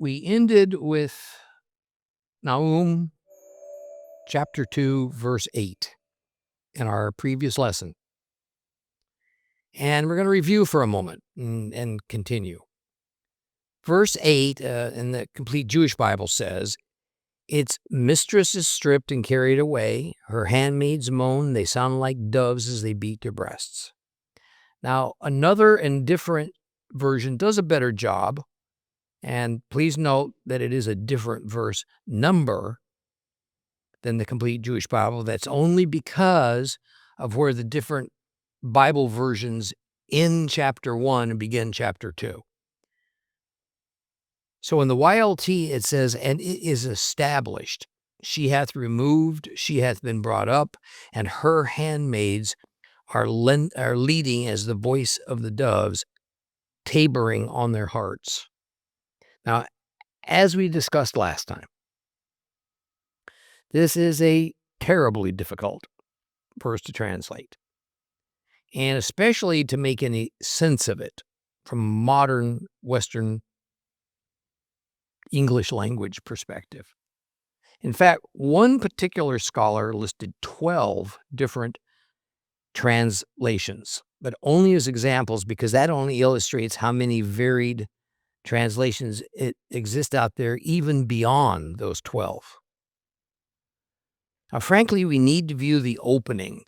we ended with Nahum chapter 2, verse 8 in our previous lesson. And we're going to review for a moment and continue. Verse 8 in the Complete Jewish Bible says, "Its mistress is stripped and carried away. Her handmaids moan. They sound like doves as they beat their breasts." Now, another and different version does a better job. And please note that it is a different verse number than the Complete Jewish Bible. That's only because of where the different Bible versions end chapter 1 and begin chapter 2. So in the YLT, it says, "And it is established. She hath removed, she hath been brought up, and her handmaids are leading as the voice of the doves, tabering on their hearts." Now, as we discussed last time, this is a terribly difficult verse to translate, and especially to make any sense of it from a modern Western English language perspective. In fact, one particular scholar listed 12 different translations, but only as examples because that only illustrates how many varied translations exist out there, even beyond those 12. Now, frankly, we need to view the opening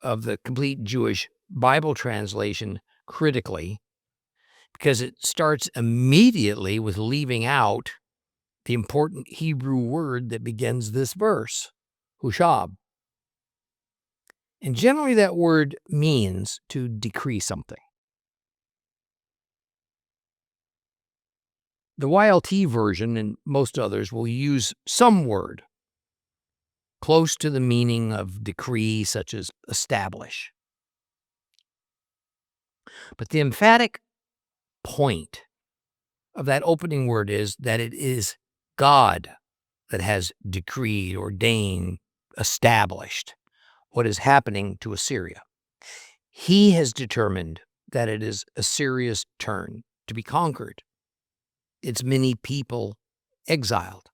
of the Complete Jewish Bible translation critically because it starts immediately with leaving out the important Hebrew word that begins this verse, hushab. And generally that word means to decree something. The YLT version and most others will use some word close to the meaning of decree, such as establish. But the emphatic point of that opening word is that it is God that has decreed, ordained, established what is happening to Assyria. He has determined that it is Assyria's turn to be conquered, its many people exiled.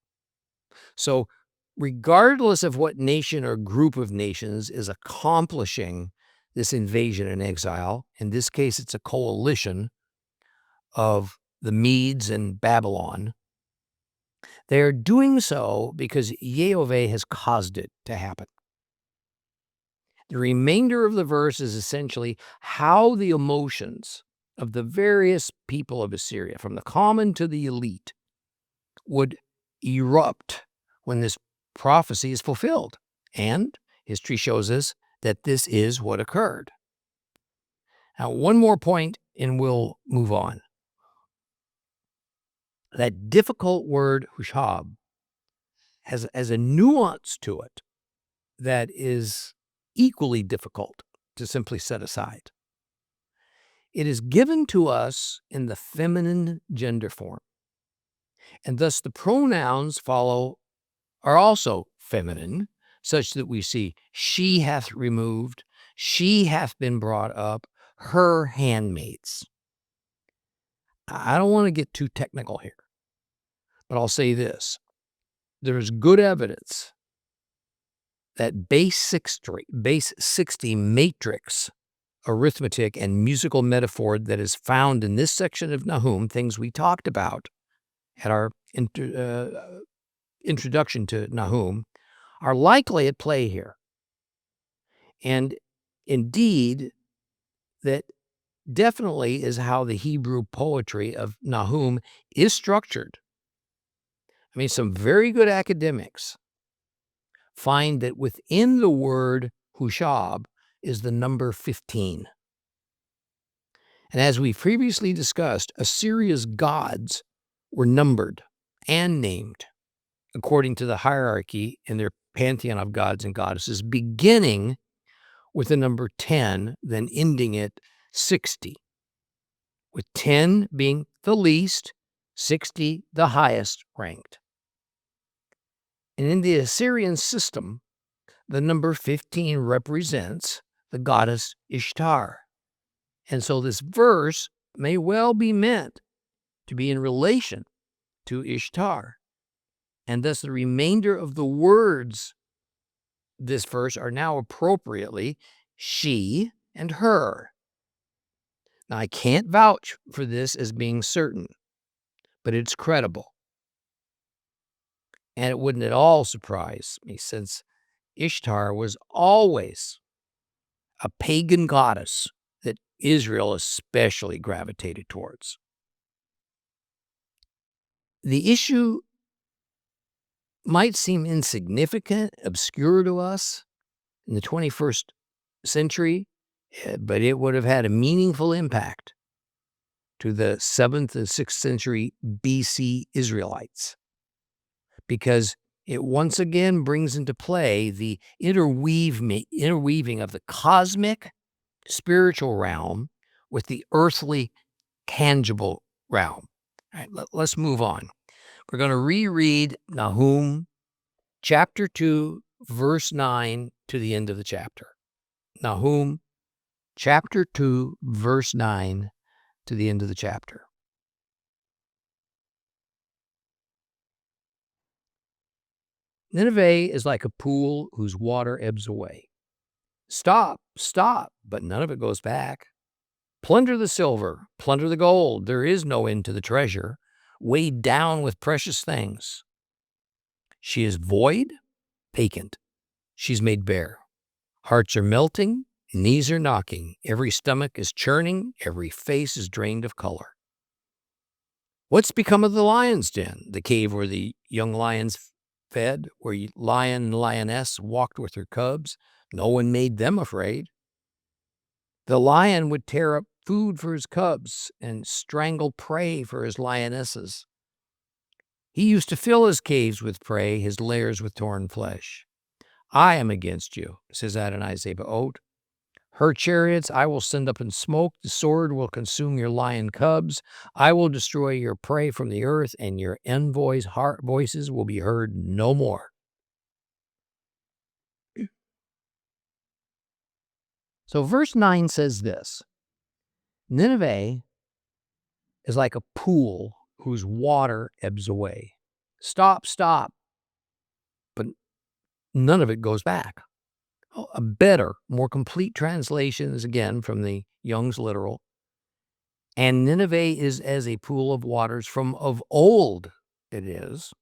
So regardless of what nation or group of nations is accomplishing this invasion and exile, in this case it's a coalition of the Medes and Babylon, they are doing so because Yehoveh has caused it to happen. The remainder of the verse is essentially how the emotions of the various people of Assyria, from the common to the elite, would erupt when this prophecy is fulfilled. And history shows us that this is what occurred. Now, one more point and we'll move on. That difficult word, hushab, has a nuance to it that is equally difficult to simply set aside. It is given to us in the feminine gender form, and thus the pronouns are also feminine, such that we see she hath removed, she hath been brought up, her handmaids. I don't want to get too technical here, but I'll say this. There's good evidence that base 60 matrix arithmetic and musical metaphor that is found in this section of Nahum, things we talked about at our introduction to Nahum, are likely at play here. And indeed, that definitely is how the Hebrew poetry of Nahum is structured. I mean, some very good academics find that within the word hushab is the number 15. And as we previously discussed, Assyria's gods were numbered and named according to the hierarchy in their pantheon of gods and goddesses, beginning with the number 10, then ending at 60, with 10 being the least, 60 the highest ranked. And in the Assyrian system, the number 15 represents the goddess Ishtar. And so this verse may well be meant to be in relation to Ishtar. And thus the remainder of the words this verse are now appropriately she and her. Now, I can't vouch for this as being certain, but it's credible. And it wouldn't at all surprise me, since Ishtar was always a pagan goddess that Israel especially gravitated towards. The issue might seem insignificant, obscure to us in the 21st century, but it would have had a meaningful impact to the 7th and 6th century BC Israelites, because it once again brings into play the interweaving of the cosmic spiritual realm with the earthly tangible realm. All right, let's move on. We're going to reread Nahum chapter 2, verse 9 to the end of the chapter. Nahum chapter 2, verse 9 to the end of the chapter. Nineveh is like a pool whose water ebbs away. Stop, stop, but none of it goes back. Plunder the silver, plunder the gold. There is no end to the treasure, weighed down with precious things. She is void, vacant. She's made bare. Hearts are melting, knees are knocking. Every stomach is churning, every face is drained of color. What's become of the lion's den, the cave where the young lions fed, where lion and lioness walked with their cubs? No one made them afraid. The lion would tear up food for his cubs and strangle prey for his lionesses. He used to fill his caves with prey, his lairs with torn flesh. I am against you, says Adonai Zebaoth. Her chariots I will send up in smoke. The sword will consume your lion cubs. I will destroy your prey from the earth, and your envoys' voices will be heard no more. So verse 9 says this: Nineveh is like a pool whose water ebbs away. Stop, stop, but none of it goes back. A better, more complete translation is again from the Young's Literal. And Nineveh is as a pool of waters from of old it is,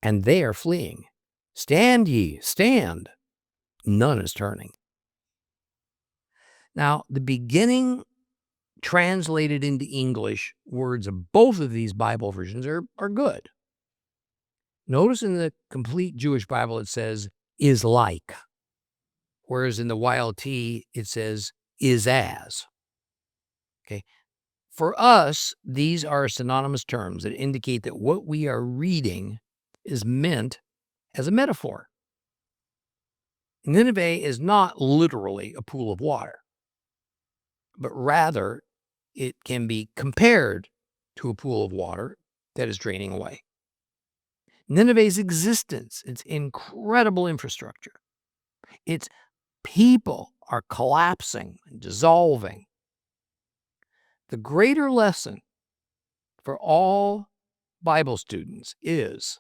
and they are fleeing. Stand ye, stand. None is turning. Now, the beginning translated into English words of both of these Bible versions are good. Notice in the complete Jewish Bible it says, is like, whereas in the YLT it says, is as. Okay. For us, these are synonymous terms that indicate that what we are reading is meant as a metaphor. Nineveh is not literally a pool of water, but rather it can be compared to a pool of water that is draining away. Nineveh's existence, its incredible infrastructure, its people are collapsing and dissolving. The greater lesson for all Bible students is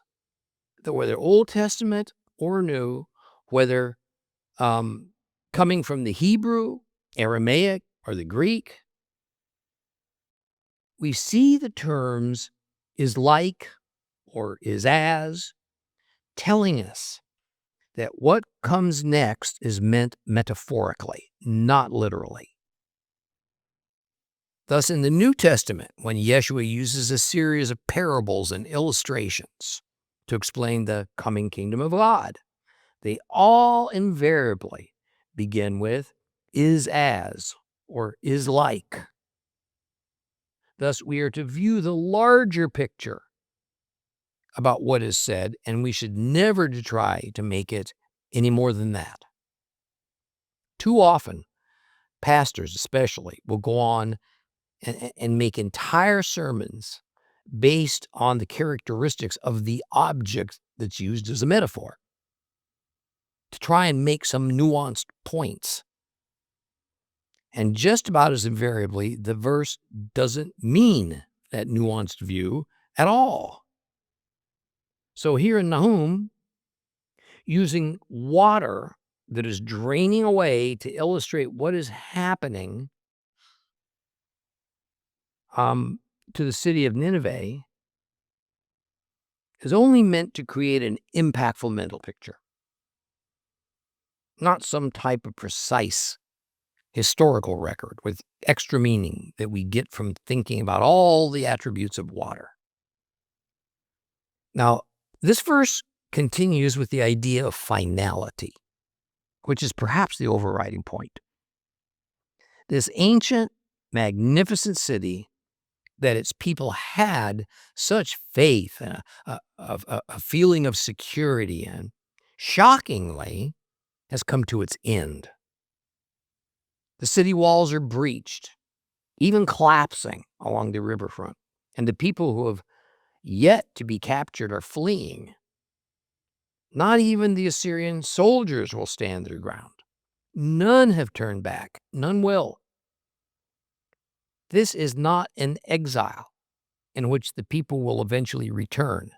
that whether Old Testament or New, whether coming from the Hebrew, Aramaic, or the Greek, we see the terms is like or is as telling us that what comes next is meant metaphorically, not literally. Thus, in the New Testament, when Yeshua uses a series of parables and illustrations to explain the coming kingdom of God, they all invariably begin with is as or is like. Thus, we are to view the larger picture about what is said, and we should never try to make it any more than that. Too often, pastors especially will go on and make entire sermons based on the characteristics of the object that's used as a metaphor to try and make some nuanced points. And just about as invariably, the verse doesn't mean that nuanced view at all. So here in Nahum, using water that is draining away to illustrate what is happening to the city of Nineveh is only meant to create an impactful mental picture, not some type of precise historical record with extra meaning that we get from thinking about all the attributes of water. Now, this verse continues with the idea of finality, which is perhaps the overriding point. This ancient, magnificent city that its people had such faith and a feeling of security in, shockingly, has come to its end. The city walls are breached, even collapsing along the riverfront, and the people who have yet to be captured are fleeing. Not even the Assyrian soldiers will stand their ground. None have turned back. None will. This is not an exile in which the people will eventually return,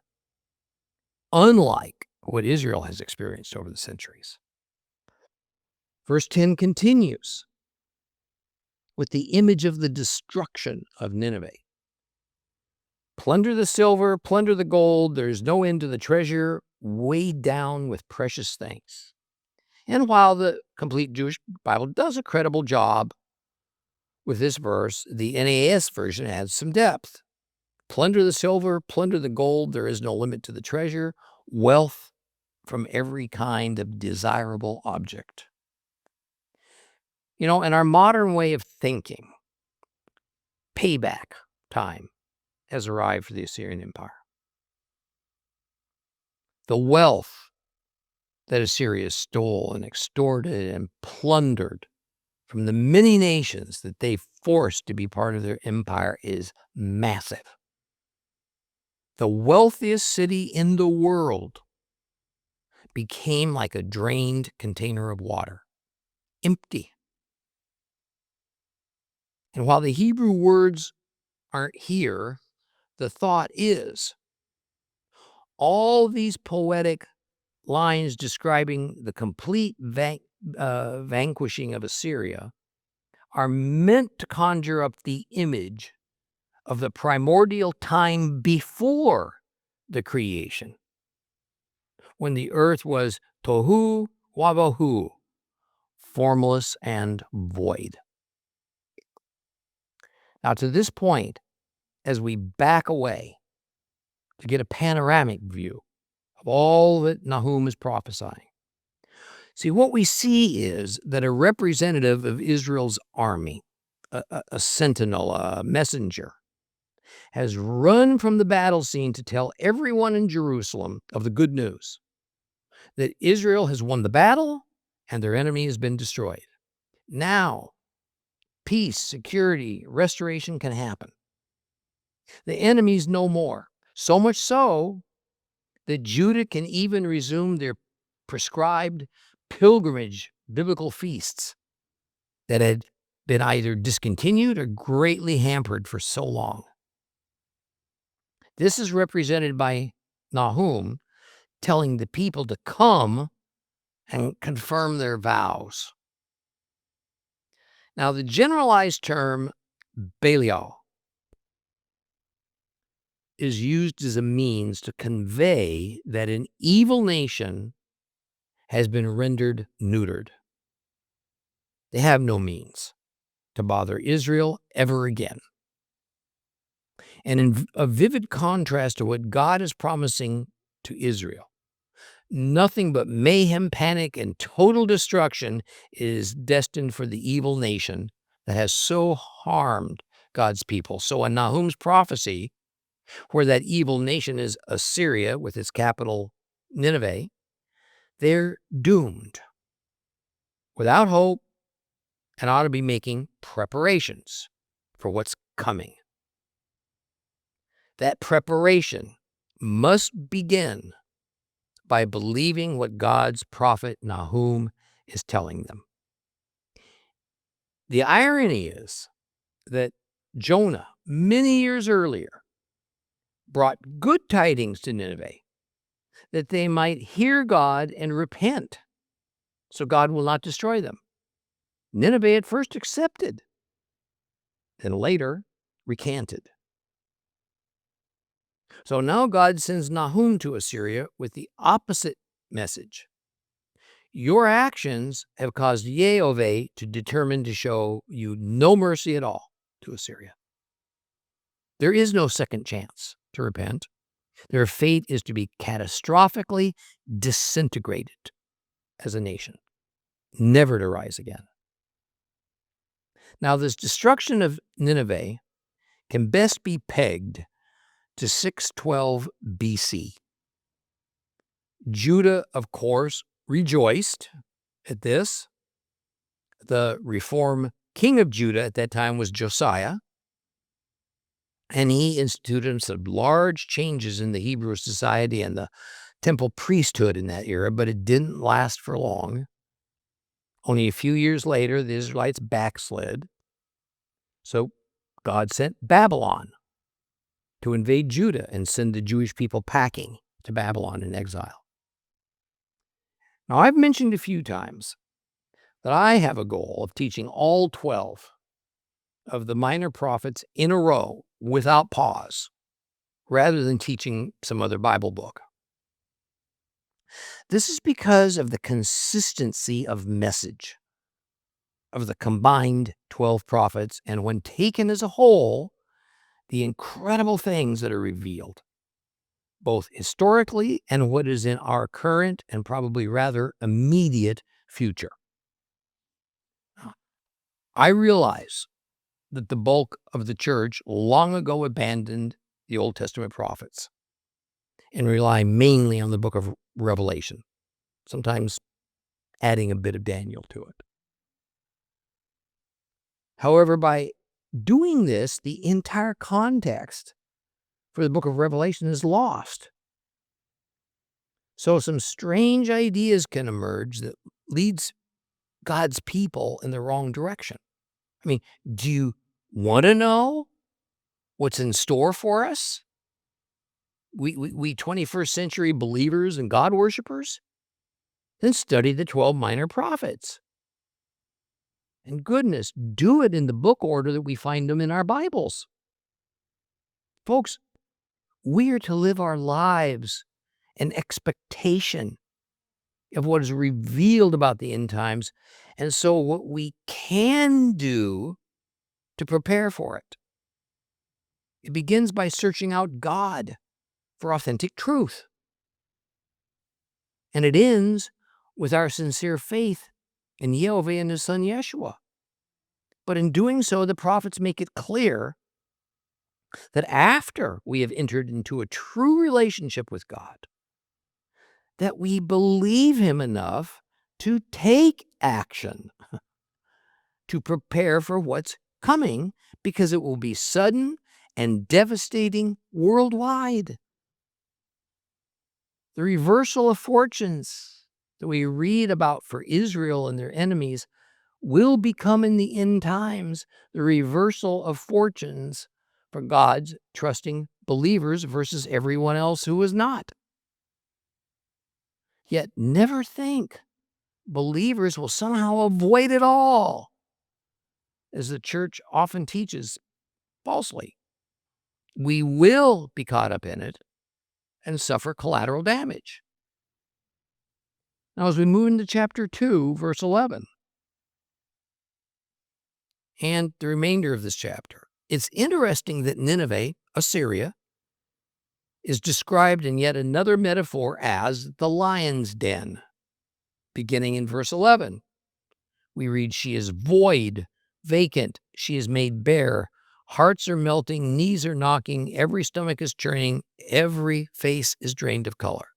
unlike what Israel has experienced over the centuries. Verse 10 continues with the image of the destruction of Nineveh. Plunder the silver, plunder the gold. There's no end to the treasure, weighed down with precious things. And while the Complete Jewish Bible does a credible job with this verse, the NAS version adds some depth. Plunder the silver, plunder the gold. There is no limit to the treasure. Wealth from every kind of desirable object. In our modern way of thinking, payback time has arrived for the Assyrian Empire. The wealth that Assyria stole and extorted and plundered from the many nations that they forced to be part of their empire is massive. The wealthiest city in the world became like a drained container of water, empty. And while the Hebrew words aren't here, the thought is all these poetic lines describing the complete vanquishing of Assyria are meant to conjure up the image of the primordial time before the creation, when the earth was tohu wavohu, formless and void. Now, to this point, as we back away to get a panoramic view of all that Nahum is prophesying, see, what we see is that a representative of Israel's army, a sentinel, a messenger, has run from the battle scene to tell everyone in Jerusalem of the good news that Israel has won the battle and their enemy has been destroyed. Now, peace, security, restoration can happen. The enemy's no more. So much so that Judah can even resume their prescribed pilgrimage biblical feasts that had been either discontinued or greatly hampered for so long. This is represented by Nahum telling the people to come and confirm their vows. Now, the generalized term Belial is used as a means to convey that an evil nation has been rendered neutered. They have no means to bother Israel ever again. And in a vivid contrast to what God is promising to Israel, nothing but mayhem, panic, and total destruction is destined for the evil nation that has so harmed God's people. So in Nahum's prophecy, where that evil nation is Assyria with its capital Nineveh, they're doomed, without hope, and ought to be making preparations for what's coming. That preparation must begin by believing what God's prophet Nahum is telling them. The irony is that Jonah, many years earlier, brought good tidings to Nineveh that they might hear God and repent, so God will not destroy them. Nineveh at first accepted, then later recanted. So now God sends Nahum to Assyria with the opposite message. Your actions have caused Yehoveh to determine to show you no mercy at all to Assyria. There is no second chance to repent. Their fate is to be catastrophically disintegrated as a nation, never to rise again. Now, this destruction of Nineveh can best be pegged to 612 BC. Judah, of course, rejoiced at this. The reform king of Judah at that time was Josiah, and he instituted some large changes in the Hebrew society and the temple priesthood in that era, but it didn't last for long. Only a few years later, the Israelites backslid. So God sent Babylon to invade Judah and send the Jewish people packing to Babylon in exile. Now, I've mentioned a few times that I have a goal of teaching all 12 of the minor prophets in a row without pause, rather than teaching some other Bible book. This is because of the consistency of message of the combined 12 prophets, and when taken as a whole, the incredible things that are revealed, both historically and what is in our current and probably rather immediate future. I realize that the bulk of the church long ago abandoned the Old Testament prophets and rely mainly on the book of Revelation, sometimes adding a bit of Daniel to it. However, by doing this, the entire context for the book of Revelation is lost. So some strange ideas can emerge that leads God's people in the wrong direction. I mean, do you want to know what's in store for us? We 21st century believers and God worshipers? Then study the 12 minor prophets. And goodness, do it in the book order that we find them in our Bibles. Folks, we are to live our lives in expectation of what is revealed about the end times, and so what we can do to prepare for it. It begins by searching out God for authentic truth. And it ends with our sincere faith in Yehoveh and his son Yeshua. But in doing so, the prophets make it clear that after we have entered into a true relationship with God, that we believe him enough to take action to prepare for what's coming, because it will be sudden and devastating worldwide. The reversal of fortunes that we read about for Israel and their enemies will become in the end times the reversal of fortunes for God's trusting believers versus everyone else who is not. Yet never think believers will somehow avoid it all, as the church often teaches falsely. We will be caught up in it and suffer collateral damage. Now, as we move into chapter 2, verse 11, and the remainder of this chapter, it's interesting that Nineveh, Assyria, is described in yet another metaphor as the lion's den. Beginning in verse 11, we read, "She is void, vacant, she is made bare. Hearts are melting, knees are knocking, every stomach is churning, every face is drained of color."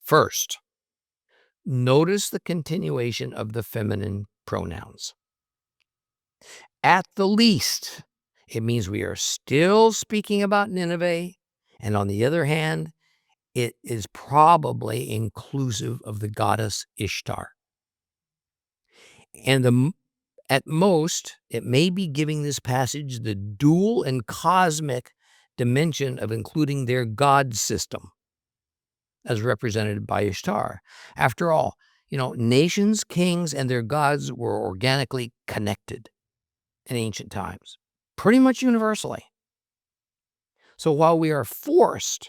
First, notice the continuation of the feminine pronouns. At the least, it means we are still speaking about Nineveh, and on the other hand, it is probably inclusive of the goddess Ishtar. And at most, it may be giving this passage the dual and cosmic dimension of including their god system. as represented by Ishtar. After all, nations, kings, and their gods were organically connected in ancient times, pretty much universally. So while we are forced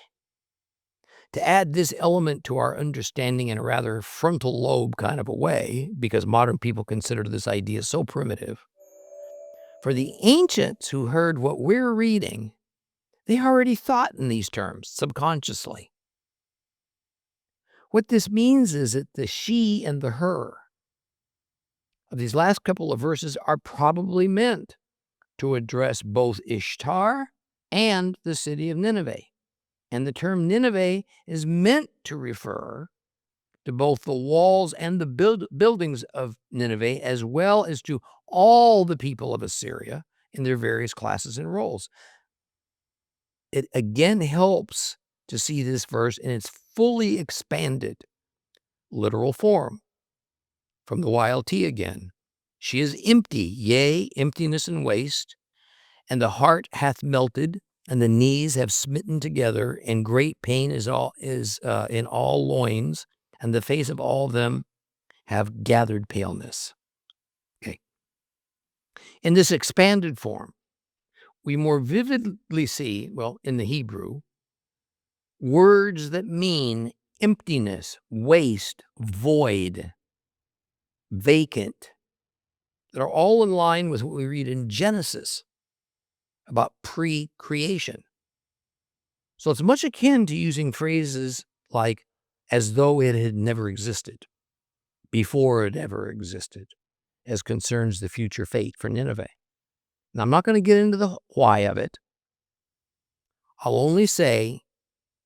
to add this element to our understanding in a rather frontal lobe kind of a way, because modern people consider this idea so primitive, for the ancients who heard what we're reading, they already thought in these terms subconsciously. What this means is that the she and the her of these last couple of verses are probably meant to address both Ishtar and the city of Nineveh. And the term Nineveh is meant to refer to both the walls and the buildings of Nineveh, as well as to all the people of Assyria in their various classes and roles. It again helps to see this verse in its fully expanded literal form. From the YLT again. She is empty, yea, emptiness and waste, and the heart hath melted, and the knees have smitten together, and great pain is in all loins, and the face of all of them have gathered paleness. Okay. In this expanded form, we more vividly see, in the Hebrew, words that mean emptiness, waste, void, vacant, that are all in line with what we read in Genesis about pre-creation. So it's much akin to using phrases like as though it had never existed, before it ever existed, as concerns the future fate for Nineveh. Now, I'm not going to get into the why of it. I'll only say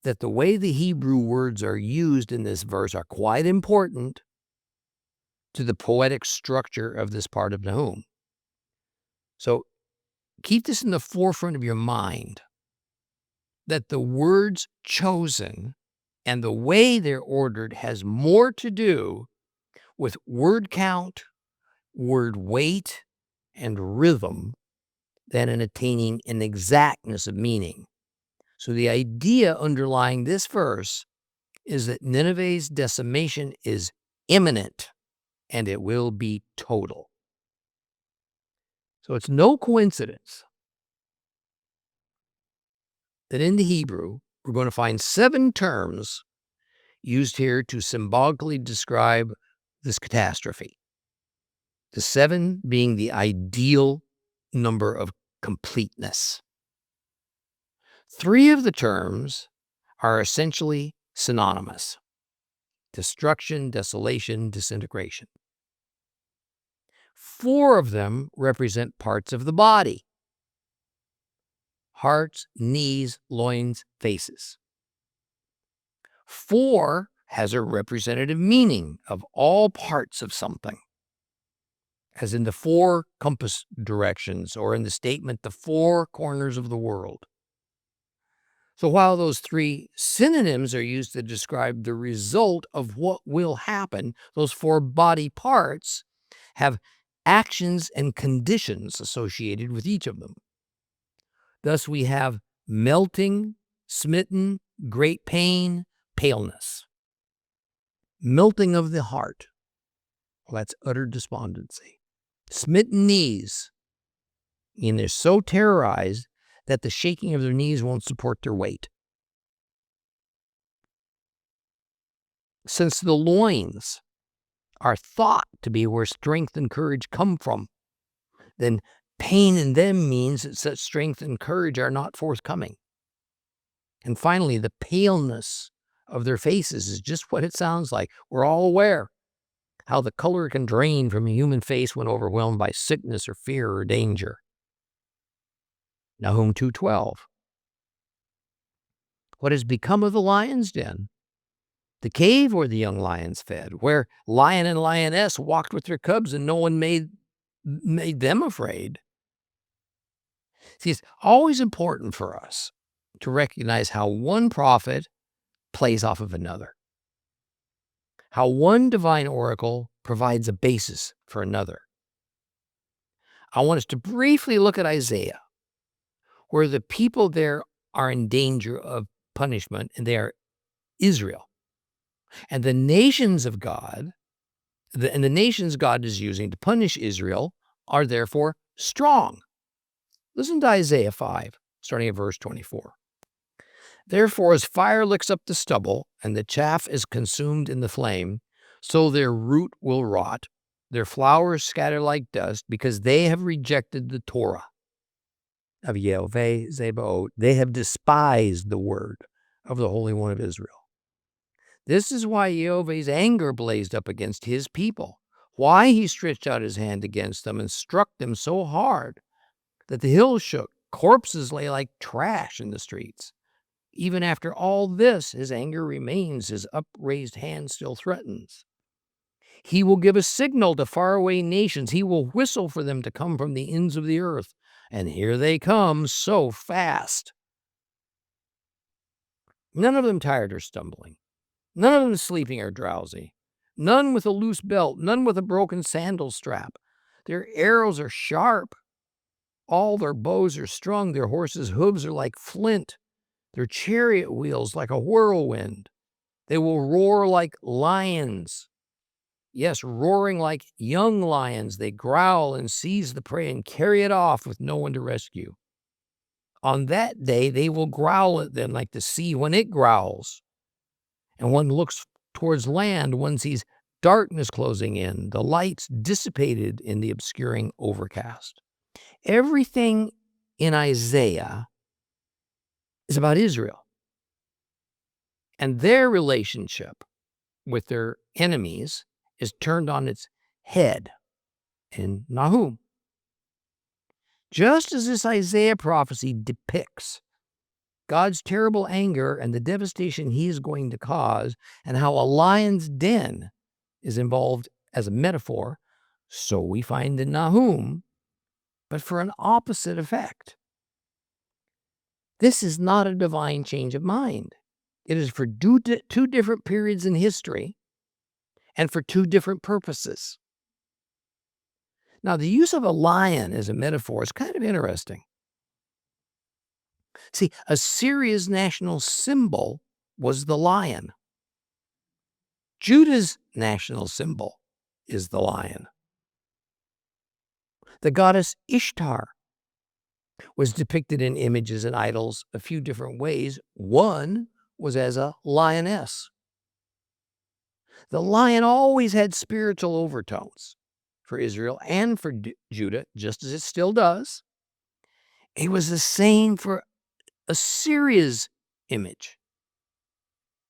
that the way the Hebrew words are used in this verse are quite important to the poetic structure of this part of Nahum. So keep this in the forefront of your mind, that the words chosen and the way they're ordered has more to do with word count, word weight, and rhythm than in attaining an exactness of meaning. So the idea underlying this verse is that Nineveh's decimation is imminent and it will be total. So it's no coincidence that in the Hebrew, we're going to find 7 terms used here to symbolically describe this catastrophe. The 7 being the ideal number of completeness. 3 of the terms are essentially synonymous: destruction, desolation, disintegration. 4 of them represent parts of the body: hearts, knees, loins, faces. 4 has a representative meaning of all parts of something, as in the 4 compass directions, or in the statement, the 4 corners of the world. So while those 3 synonyms are used to describe the result of what will happen, those 4 body parts have actions and conditions associated with each of them. Thus we have melting, smitten, great pain, paleness. Melting of the heart, well, that's utter despondency. Smitten knees, and they're so terrorized that the shaking of their knees won't support their weight. Since the loins are thought to be where strength and courage come from, then pain in them means that such strength and courage are not forthcoming. And finally, the paleness of their faces is just what it sounds like. We're all aware how the color can drain from a human face when overwhelmed by sickness or fear or danger. Nahum 2:12. What has become of the lion's den? The cave where the young lions fed, where lion and lioness walked with their cubs and no one made them afraid. See, it's always important for us to recognize how one prophet plays off of another, how one divine oracle provides a basis for another. I want us to briefly look at Isaiah, where the people there are in danger of punishment, and they are Israel. And the nations of God, and the nations God is using to punish Israel are therefore strong. Listen to Isaiah 5, starting at verse 24. Therefore, as fire licks up the stubble, and the chaff is consumed in the flame, so their root will rot, their flowers scatter like dust, because they have rejected the Torah of Yehoveh Zebaoth. They have despised the word of the Holy One of Israel. This is why Yehovah's anger blazed up against his people, why he stretched out his hand against them and struck them so hard that the hills shook, corpses lay like trash in the streets. Even after all this, his anger remains, his upraised hand still threatens. He will give a signal to faraway nations. He will whistle for them to come from the ends of the earth. And here they come so fast. None of them tired or stumbling. None of them sleeping or drowsy. None with a loose belt. None with a broken sandal strap. Their arrows are sharp. All their bows are strung. Their horses' hooves are like flint. Their chariot wheels like a whirlwind. They will roar like lions. Yes, roaring like young lions, they growl and seize the prey and carry it off with no one to rescue. On that day, they will growl at them like the sea when it growls. And one looks towards land, one sees darkness closing in, the lights dissipated in the obscuring overcast. Everything in Isaiah is about Israel and their relationship with their enemies is turned on its head in Nahum. Just as this Isaiah prophecy depicts God's terrible anger and the devastation he is going to cause, and how a lion's den is involved as a metaphor, so we find in Nahum, but for an opposite effect. This is not a divine change of mind. It is for two different periods in history and for two different purposes. Now, the use of a lion as a metaphor is kind of interesting. See, Assyria's national symbol was the lion. Judah's national symbol is the lion. The goddess Ishtar was depicted in images and idols a few different ways. One was as a lioness. The lion always had spiritual overtones for Israel and for Judah, just as it still does. It was the same for Assyria's image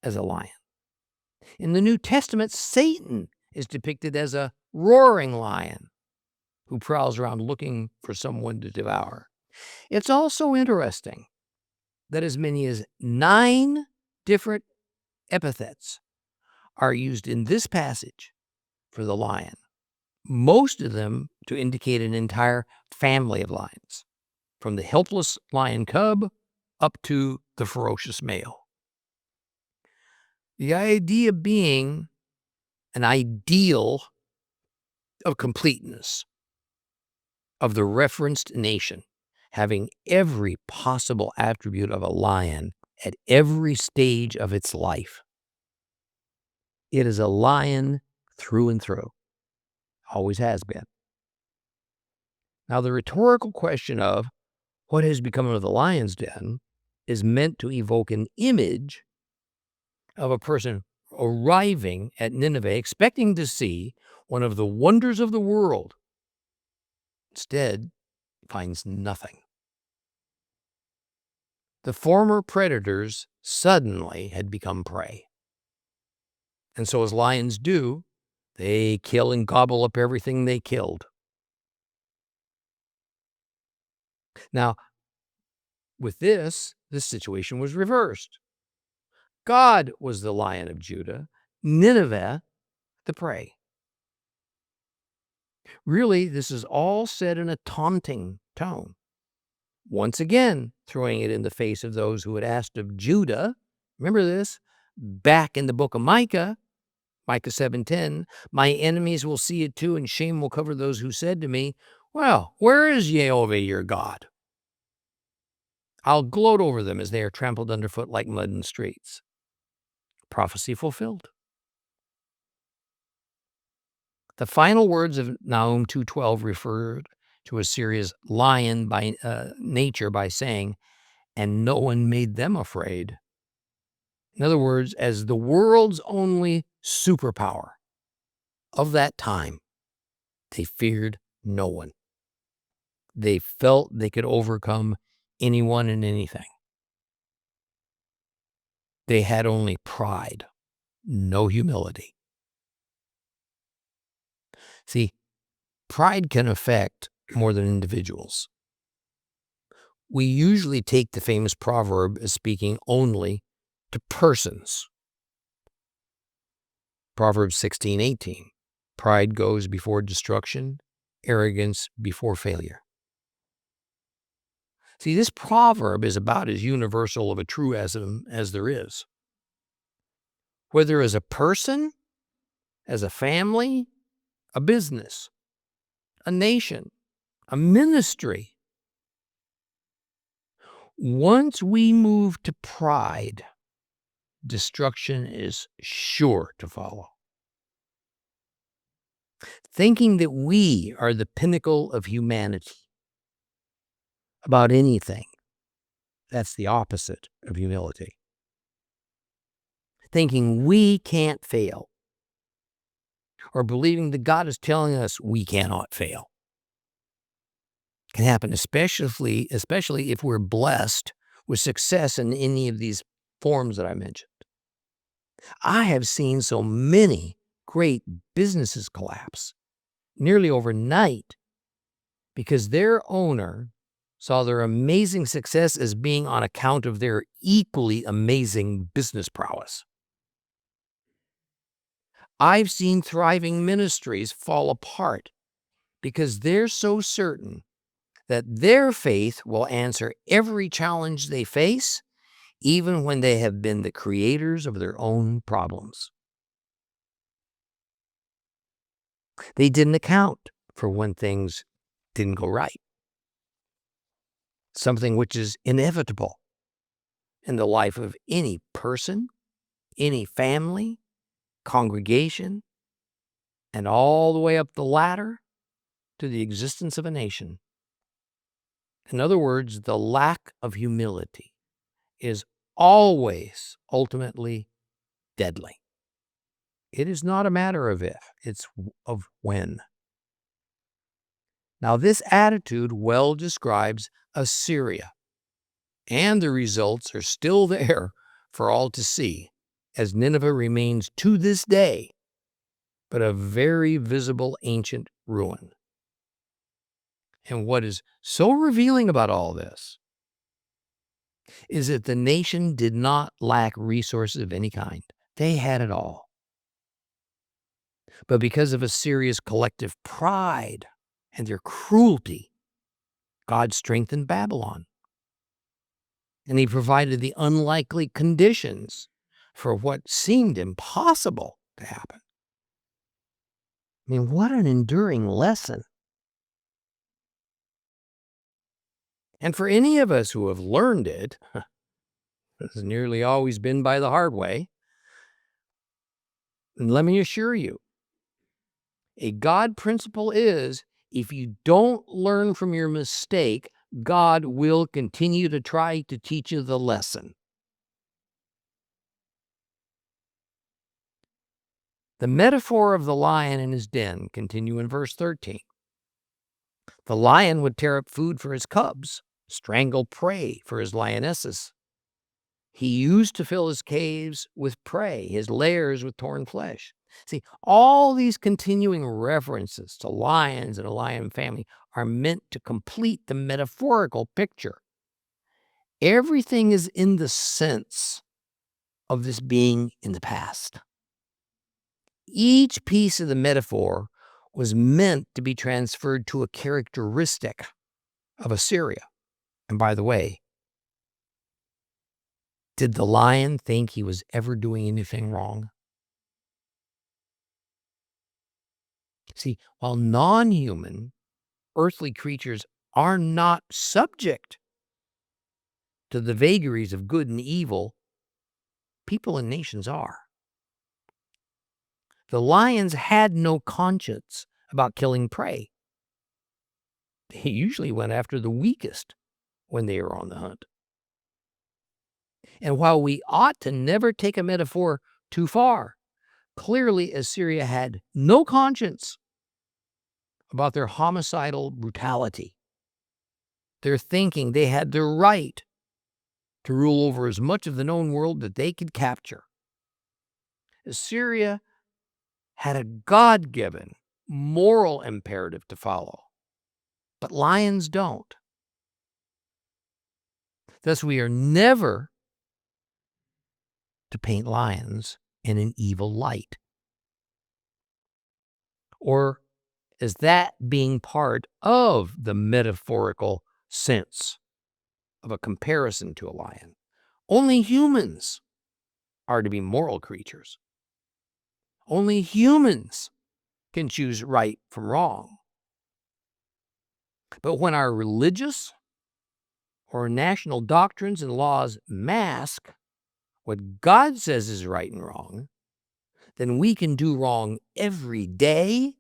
as a lion. In the New Testament, Satan is depicted as a roaring lion who prowls around looking for someone to devour. It's also interesting that as many as 9 different epithets are used in this passage for the lion, most of them to indicate an entire family of lions, from the helpless lion cub up to the ferocious male. The idea being an ideal of completeness of the referenced nation, having every possible attribute of a lion at every stage of its life. It is a lion through and through, always has been. Now, the rhetorical question of what has become of the lion's den is meant to evoke an image of a person arriving at Nineveh expecting to see one of the wonders of the world. Instead, finds nothing. The former predators suddenly had become prey. And so as lions do, they kill and gobble up everything they killed. Now, with this situation was reversed. God was the Lion of Judah, Nineveh the prey. Really, this is all said in a taunting tone. Once again, throwing it in the face of those who had asked of Judah. Remember this? Back in the book of Micah 7:10, my enemies will see it too, and shame will cover those who said to me, well, where is Yehoveh your God? I'll gloat over them as they are trampled underfoot like mud in the streets. Prophecy fulfilled. The final words of Nahum 2:12 refer to Assyria's lion by nature by saying, "And no one made them afraid." In other words, as the world's only superpower of that time, they feared no one. They felt they could overcome anyone and anything. They had only pride, no humility. See, pride can affect more than individuals. We usually take the famous proverb as speaking only to persons. Proverbs 16:18. Pride goes before destruction, arrogance before failure. See, this proverb is about as universal of a truism as there is. Whether as a person, as a family, a business, a nation, a ministry. Once we move to pride, destruction is sure to follow. Thinking that we are the pinnacle of humanity about anything, that's the opposite of humility. Thinking we can't fail, or believing that God is telling us we cannot fail, can happen, especially if we're blessed with success in any of these forms that I mentioned. I have seen so many great businesses collapse nearly overnight because their owner saw their amazing success as being on account of their equally amazing business prowess. I've seen thriving ministries fall apart because they're so certain that their faith will answer every challenge they face, even when they have been the creators of their own problems. They didn't account for when things didn't go right, something which is inevitable in the life of any person, any family, congregation, and all the way up the ladder to the existence of a nation. In other words, the lack of humility is always ultimately deadly. It is not a matter of if, it's of when. Now, this attitude well describes Assyria, and the results are still there for all to see, as Nineveh remains to this day but a very visible ancient ruin. And what is so revealing about all this is that the nation did not lack resources of any kind. They had it all. But because of Assyria's collective pride and their cruelty, God strengthened Babylon. And he provided the unlikely conditions for what seemed impossible to happen. I mean, what an enduring lesson. And for any of us who have learned it, it's nearly always been by the hard way. And let me assure you, a God principle is if you don't learn from your mistake, God will continue to try to teach you the lesson. The metaphor of the lion in his den continue in verse 13. The lion would tear up food for his cubs, strangle prey for his lionesses. He used to fill his caves with prey, his lairs with torn flesh. See, all these continuing references to lions and a lion family are meant to complete the metaphorical picture. Everything is in the sense of this being in the past. Each piece of the metaphor was meant to be transferred to a characteristic of Assyria. And by the way, did the lion think he was ever doing anything wrong? See, while non-human, earthly creatures are not subject to the vagaries of good and evil, people and nations are. The lions had no conscience about killing prey. They usually went after the weakest when they were on the hunt. And while we ought to never take a metaphor too far, clearly Assyria had no conscience about their homicidal brutality. They're thinking they had the right to rule over as much of the known world that they could capture. Assyria had a God-given moral imperative to follow, but lions don't. Thus, we are never to paint lions in an evil light, or as that being part of the metaphorical sense of a comparison to a lion. Only humans are to be moral creatures. Only humans can choose right from wrong. But when our religious or national doctrines and laws mask what God says is right and wrong, then we can do wrong every day,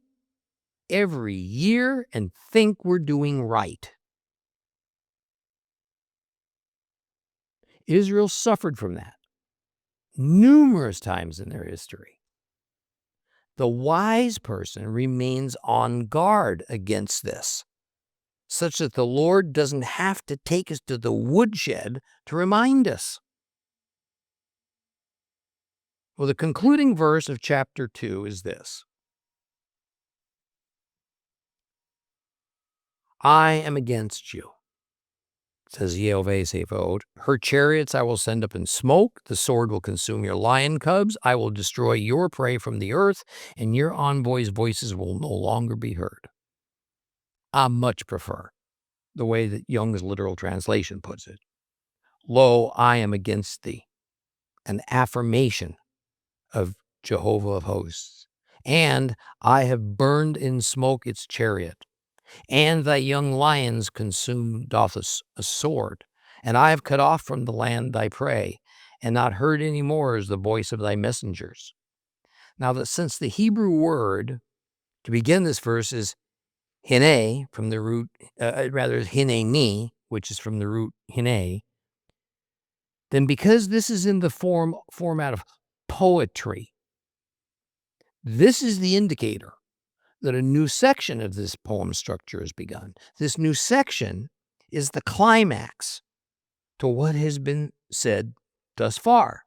every year, and think we're doing right. Israel suffered from that numerous times in their history. The wise person remains on guard against this, such that the Lord doesn't have to take us to the woodshed to remind us. Well, the concluding verse of chapter 2 is this: I am against you, says Yehoveh. Her chariots I will send up in smoke. The sword will consume your lion cubs. I will destroy your prey from the earth, and your envoys' voices will no longer be heard. I much prefer the way that Young's literal translation puts it. Lo, I am against thee, an affirmation of Jehovah of hosts. And I have burned in smoke its chariot, and thy young lions consumed doth a sword. And I have cut off from the land thy prey, and not heard any more is the voice of thy messengers. Now, that since the Hebrew word to begin this verse is hine, from the root, hineni, which is from the root hine, then because this is in the format of poetry, this is the indicator that a new section of this poem structure has begun. This new section is the climax to what has been said thus far.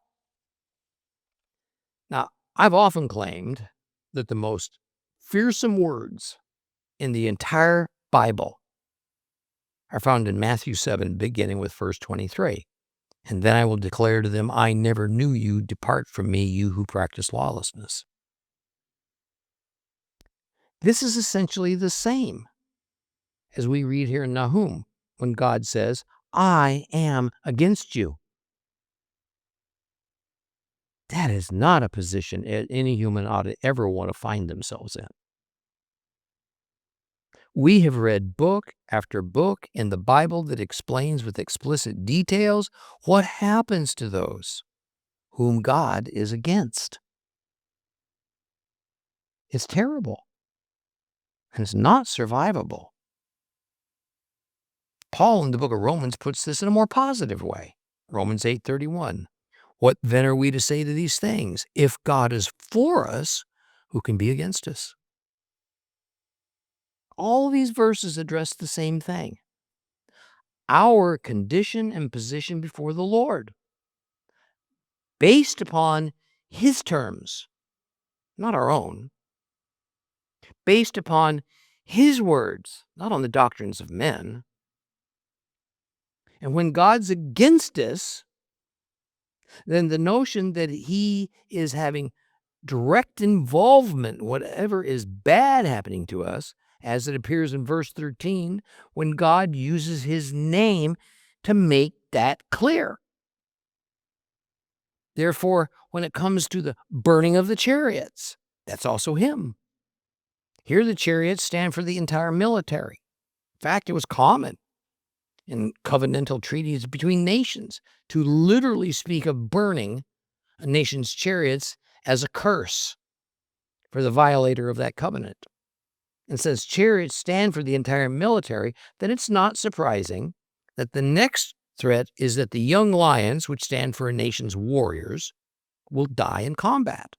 Now, I've often claimed that the most fearsome words in the entire Bible are found in Matthew 7, beginning with verse 23. And then I will declare to them, I never knew you. Depart from me, you who practice lawlessness. This is essentially the same as we read here in Nahum, when God says, I am against you. That is not a position any human ought to ever want to find themselves in. We have read book after book in the Bible that explains with explicit details what happens to those whom God is against. It's terrible, and it's not survivable. Paul in the book of Romans puts this in a more positive way. Romans 8:31. What then are we to say to these things? If God is for us, who can be against us? All of these verses address the same thing: our condition and position before the Lord, based upon His terms, not our own, based upon His words, not on the doctrines of men. And when God's against us, then the notion that He is having direct involvement, whatever is bad happening to us, as it appears in verse 13, when God uses His name to make that clear. Therefore, when it comes to the burning of the chariots, that's also Him. Here the chariots stand for the entire military. In fact, it was common in covenantal treaties between nations to literally speak of burning a nation's chariots as a curse. for the violator of that covenant. And since chariots stand for the entire military, then it's not surprising that the next threat is that the young lions, which stand for a nation's warriors, will die in combat.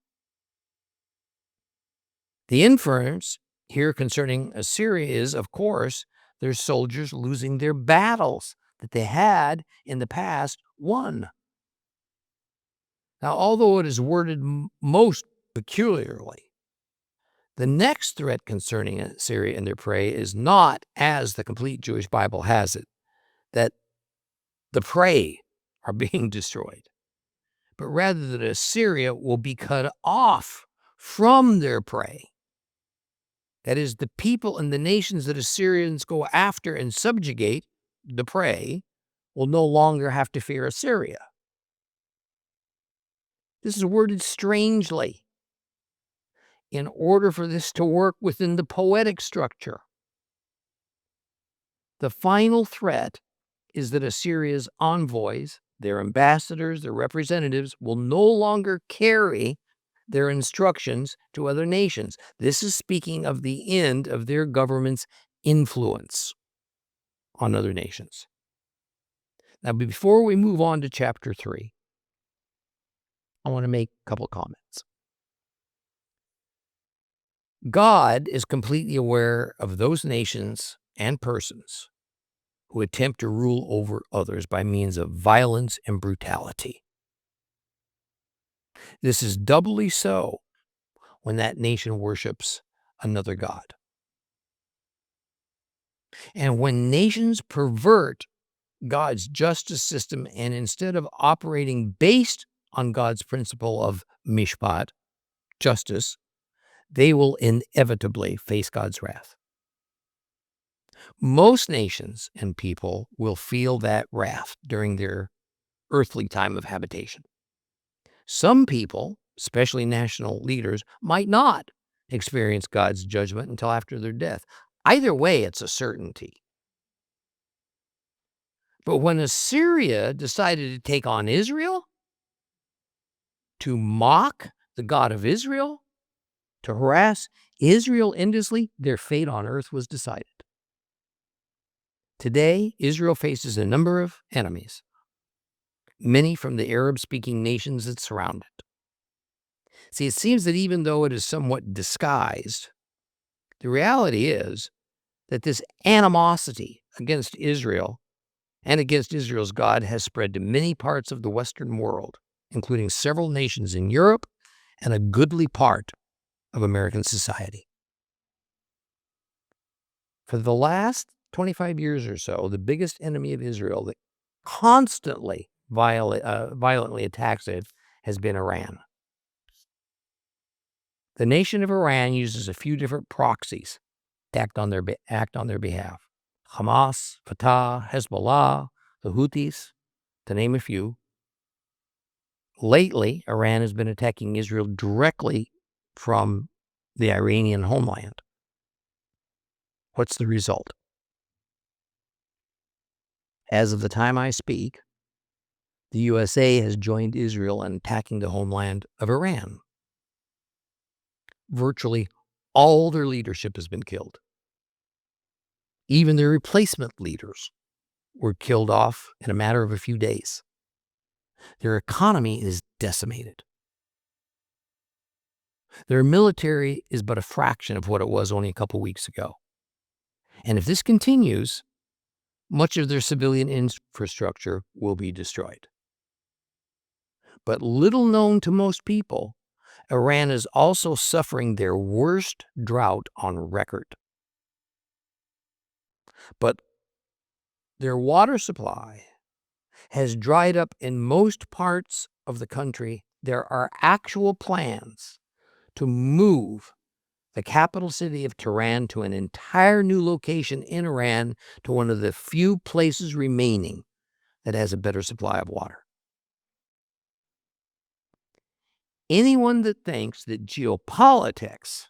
The inference here concerning Assyria is, of course, their soldiers losing their battles that they had in the past won. Now, although it is worded most peculiarly, the next threat concerning Assyria and their prey is not, as the complete Jewish Bible has it, that the prey are being destroyed, but rather that Assyria will be cut off from their prey. That is, the people and the nations that Assyrians go after and subjugate, the prey, will no longer have to fear Assyria. This is worded strangely in order for this to work within the poetic structure. The final threat is that Assyria's envoys, their ambassadors, their representatives, will no longer carry their instructions to other nations. This is speaking of the end of their government's influence on other nations. Now, before we move on to chapter 3, I want to make a couple of comments. God is completely aware of those nations and persons who attempt to rule over others by means of violence and brutality. This is doubly so when that nation worships another god. And when nations pervert God's justice system and instead of operating based on God's principle of mishpat, justice, they will inevitably face God's wrath. Most nations and people will feel that wrath during their earthly time of habitation. Some people, especially national leaders, might not experience God's judgment until after their death. Either way, it's a certainty. But when Assyria decided to take on Israel, to mock the God of Israel, to harass Israel endlessly, their fate on earth was decided. Today, Israel faces a number of enemies, many from the Arab-speaking nations that surround it. See, it seems that even though it is somewhat disguised, the reality is that this animosity against Israel and against Israel's God has spread to many parts of the Western world, including several nations in Europe and a goodly part of American society. For the last 25 years or so, the biggest enemy of Israel that constantly violently attacks it has been Iran. The nation of Iran uses a few different proxies to act on their behalf. Hamas, Fatah, Hezbollah, the Houthis, to name a few. Lately, Iran has been attacking Israel directly from the Iranian homeland. What's the result? As of the time I speak, the USA has joined Israel in attacking the homeland of Iran. Virtually all their leadership has been killed. Even their replacement leaders were killed off in a matter of a few days. Their economy is decimated. Their military is but a fraction of what it was only a couple weeks ago. And if this continues, much of their civilian infrastructure will be destroyed. But little known to most people, Iran is also suffering their worst drought on record. But their water supply has dried up in most parts of the country. There are actual plans to move the capital city of Tehran to an entire new location in Iran, to one of the few places remaining that has a better supply of water. Anyone that thinks that geopolitics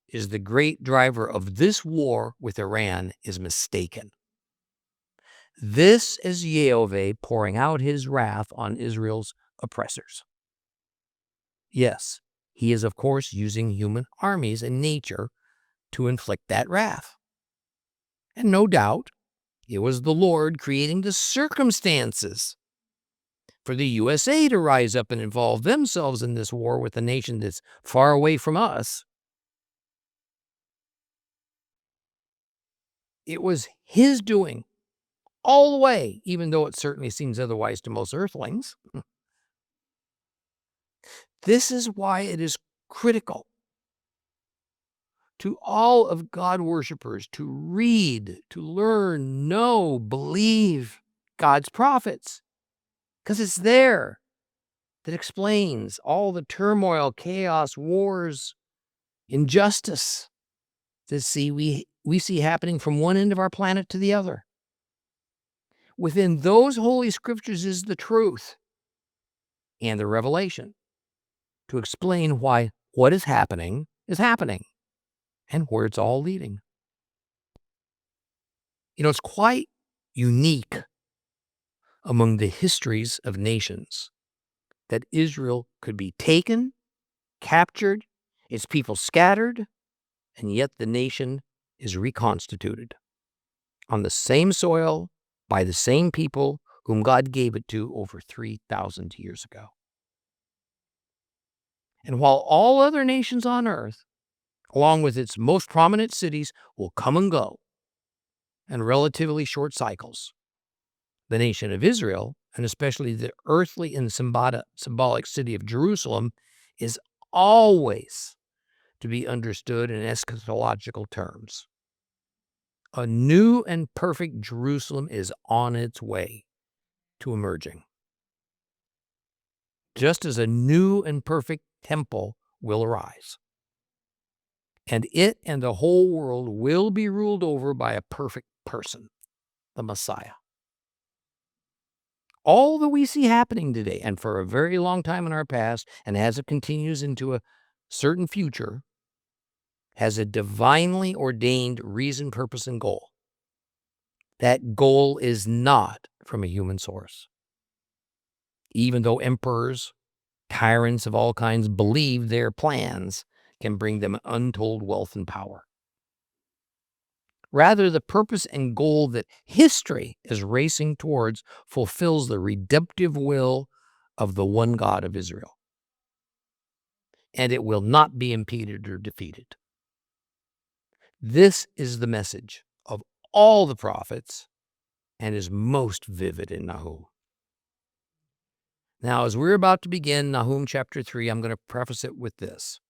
is the great driver of this war with Iran is mistaken. This is Yehoveh pouring out his wrath on Israel's oppressors. Yes, he is, of course, using human armies and nature to inflict that wrath. And no doubt, it was the Lord creating the circumstances for the USA to rise up and involve themselves in this war with a nation that's far away from us. It was his doing all the way, even though it certainly seems otherwise to most earthlings. This is why it is critical to all of God worshipers to read, to learn, know, believe God's prophets, because it's there that explains all the turmoil, chaos, wars, injustice that we see happening from one end of our planet to the other. Within those holy scriptures is the truth and the revelation to explain why what is happening and where it's all leading. It's quite unique among the histories of nations that Israel could be taken, captured, its people scattered, and yet the nation is reconstituted on the same soil by the same people whom God gave it to over 3,000 years ago. And while all other nations on earth, along with its most prominent cities, will come and go in relatively short cycles, the nation of Israel, and especially the earthly and symbolic city of Jerusalem, is always to be understood in eschatological terms. A new and perfect Jerusalem is on its way to emerging, just as a new and perfect temple will arise. And it and the whole world will be ruled over by a perfect person, the Messiah. All that we see happening today, and for a very long time in our past, and as it continues into a certain future, has a divinely ordained reason, purpose, and goal. That goal is not from a human source. Even though emperors, tyrants of all kinds believe their plans can bring them untold wealth and power. Rather, the purpose and goal that history is racing towards fulfills the redemptive will of the one God of Israel. And it will not be impeded or defeated. This is the message of all the prophets and is most vivid in Nahum. Now, as we're about to begin Nahum chapter 3, I'm going to preface it with this.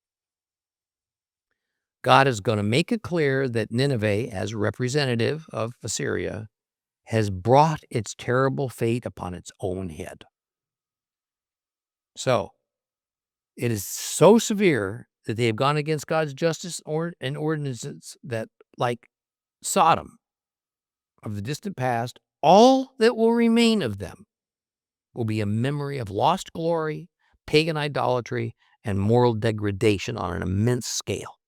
God is going to make it clear that Nineveh, as representative of Assyria, has brought its terrible fate upon its own head. So, it is so severe that they have gone against God's justice and ordinances that, like Sodom of the distant past, all that will remain of them will be a memory of lost glory, pagan idolatry, and moral degradation on an immense scale.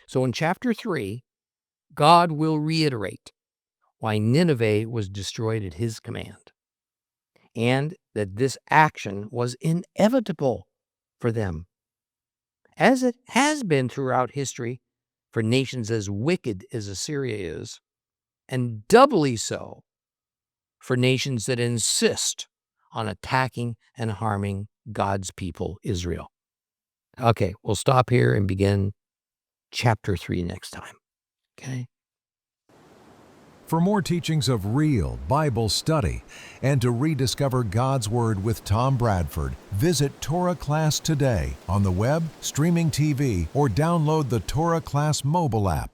So in chapter 3, God will reiterate why Nineveh was destroyed at his command, and that this action was inevitable for them, as it has been throughout history for nations as wicked as Assyria is, and doubly so for nations that insist on attacking and harming God's people, Israel. Okay, we'll stop here and begin chapter 3 next time. Okay? For more teachings of real Bible study and to rediscover God's Word with Tom Bradford, visit Torah Class today on the web, streaming TV, or download the Torah Class mobile app.